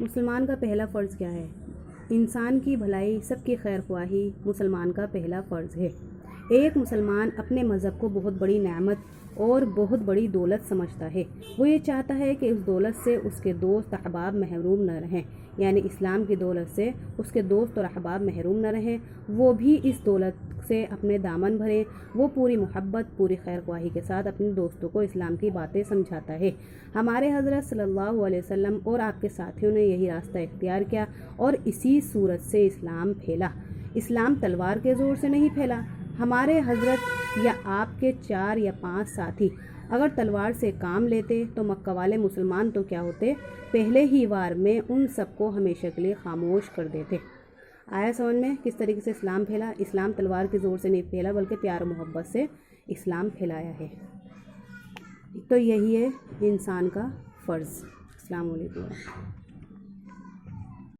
مسلمان کا پہلا فرض کیا ہے؟ انسان کی بھلائی، سب کی خیر خواہی مسلمان کا پہلا فرض ہے۔ ایک مسلمان اپنے مذہب کو بہت بڑی نعمت اور بہت بڑی دولت سمجھتا ہے۔ وہ یہ چاہتا ہے کہ اس دولت سے اس کے دوست احباب محروم نہ رہیں، یعنی اسلام کی دولت سے اس کے دوست اور احباب محروم نہ رہیں، وہ بھی اس دولت سے اپنے دامن بھریں۔ وہ پوری محبت، پوری خیر خواہی کے ساتھ اپنے دوستوں کو اسلام کی باتیں سمجھاتا ہے۔ ہمارے حضرت صلی اللہ علیہ وسلم اور آپ کے ساتھیوں نے یہی راستہ اختیار کیا اور اسی صورت سے اسلام پھیلا۔ اسلام تلوار کے زور سے نہیں پھیلا۔ ہمارے حضرت یا آپ کے 4 یا 5 ساتھی اگر تلوار سے کام لیتے تو مکہ والے مسلمان تو کیا ہوتے، پہلے ہی وار میں ان سب کو ہمیشہ کے لیے خاموش کر دیتے۔ آیا سمجھ میں کس طریقے سے اسلام پھیلا؟ اسلام تلوار کے زور سے نہیں پھیلا بلکہ پیار و محبت سے اسلام پھیلایا ہے۔ تو یہی ہے انسان کا فرض۔ السلام علیکم۔